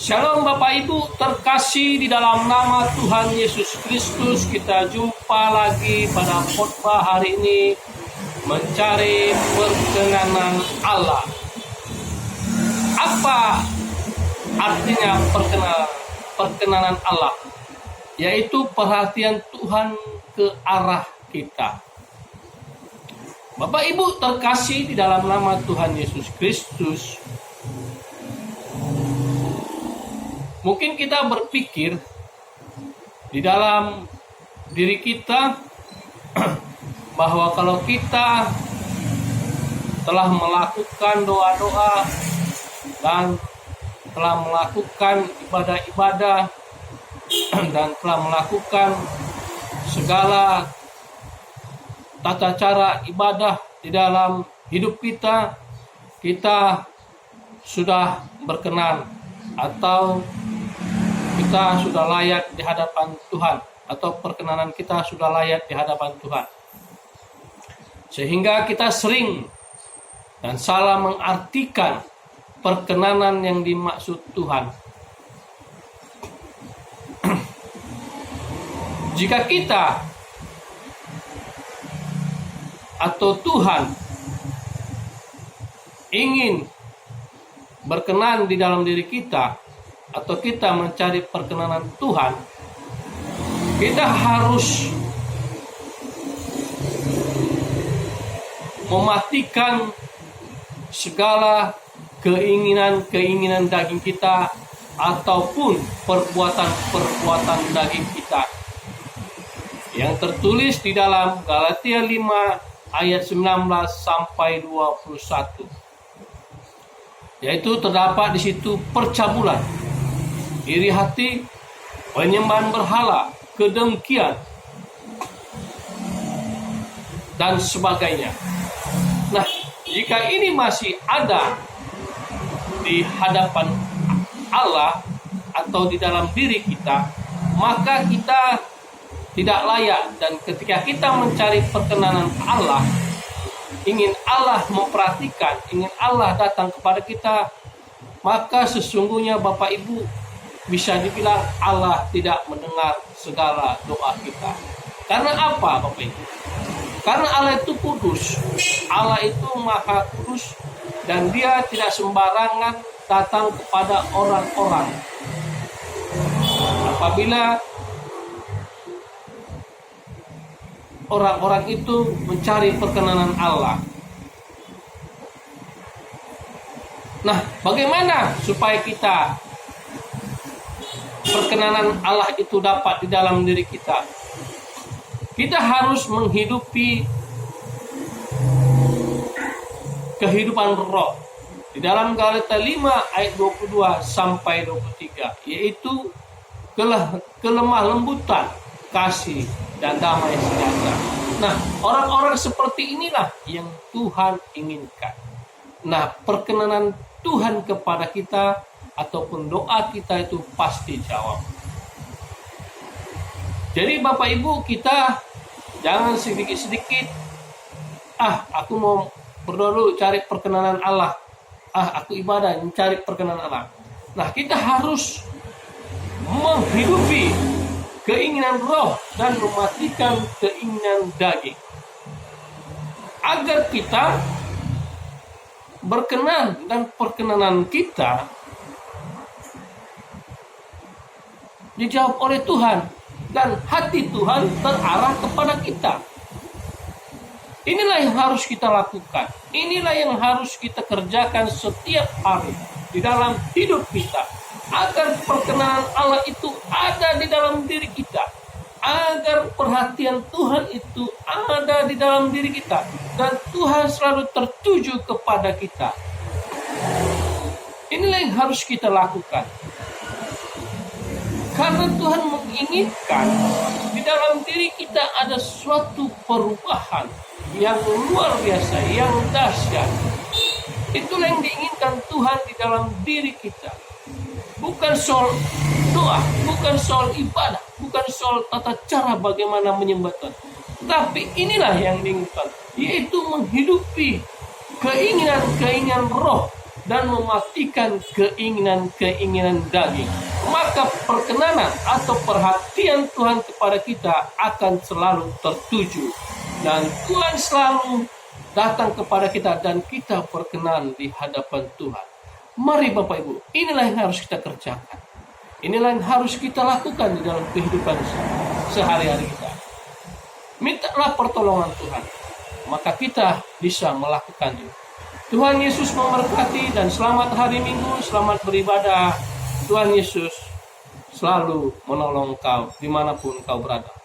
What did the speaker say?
Shalom Bapak Ibu terkasih di dalam nama Tuhan Yesus Kristus. Kita jumpa lagi pada khotbah hari ini, mencari perkenanan Allah. Apa artinya perkenanan Allah? Yaitu perhatian Tuhan ke arah kita. Bapak Ibu terkasih di dalam nama Tuhan Yesus Kristus, mungkin kita berpikir di dalam diri kita bahwa kalau kita telah melakukan doa-doa dan telah melakukan ibadah-ibadah dan telah melakukan segala tata cara ibadah di dalam hidup kita, kita sudah berkenan atau kita sudah layak di hadapan Tuhan, atau perkenanan kita sudah layak di hadapan Tuhan. Sehingga kita sering dan salah mengartikan perkenanan yang dimaksud Tuhan. Jika kita atau Tuhan ingin berkenan di dalam diri kita, atau kita mencari perkenanan Tuhan, kita harus mematikan segala keinginan daging kita ataupun perbuatan daging kita yang tertulis di dalam Galatia 5 ayat 19 sampai 21. Yaitu terdapat di situ percabulan, iri hati, penyembahan berhala, kedengkian, dan sebagainya. Nah, jika ini masih ada di hadapan Allah atau di dalam diri kita, maka kita tidak layak. Dan ketika kita mencari perkenanan Allah, ingin Allah memperhatikan, ingin Allah datang kepada kita, maka sesungguhnya Bapak Ibu bisa dibilang Allah tidak mendengar segala doa kita. Karena apa Bapak Ibu? Karena Allah itu kudus, Allah itu maha kudus, dan Dia tidak sembarangan datang kepada orang-orang. Apabila orang-orang itu mencari perkenanan Allah. Nah, bagaimana supaya kita perkenanan Allah itu dapat di dalam diri kita? Kita harus menghidupi kehidupan roh. Di dalam Galatia 5 ayat 22 sampai 23, yaitu kelemah lembutan, kasih, dan damai sejahtera. Nah, orang-orang seperti inilah yang Tuhan inginkan. Nah, perkenanan Tuhan kepada kita ataupun doa kita itu pasti jawab. Jadi Bapak Ibu, kita jangan sedikit-sedikit, aku mau berdoa dulu cari perkenanan Allah. Aku ibadah mencari perkenanan Allah. Nah, kita harus menghidupi keinginan roh dan mematikan keinginan daging, agar kita berkenan dan perkenanan kita dijawab oleh Tuhan dan hati Tuhan terarah kepada kita. Inilah yang harus kita lakukan. Inilah yang harus kita kerjakan setiap hari di dalam hidup kita, agar perkenanan Allah itu ada di dalam diri kita, agar perhatian Tuhan itu ada di dalam diri kita, dan Tuhan selalu tertuju kepada kita. Inilah yang harus kita lakukan, karena Tuhan menginginkan di dalam diri kita ada suatu perubahan yang luar biasa, yang dahsyat. Itulah yang diinginkan Tuhan di dalam diri kita. Bukan soal doa, bukan soal ibadah, bukan soal tata cara bagaimana menyembah Tuhan. Tapi inilah yang diinginkan, yaitu menghidupi keinginan-keinginan roh dan mematikan keinginan-keinginan daging, maka perkenanan atau perhatian Tuhan kepada kita akan selalu tertuju, dan Tuhan selalu datang kepada kita dan kita berkenan di hadapan Tuhan. Mari Bapak Ibu, inilah yang harus kita kerjakan. Inilah yang harus kita lakukan di dalam kehidupan sehari-hari kita. Mintalah pertolongan Tuhan, maka kita bisa melakukannya. Tuhan Yesus memberkati dan selamat hari Minggu, selamat beribadah. Tuhan Yesus selalu menolong kau dimanapun kau berada.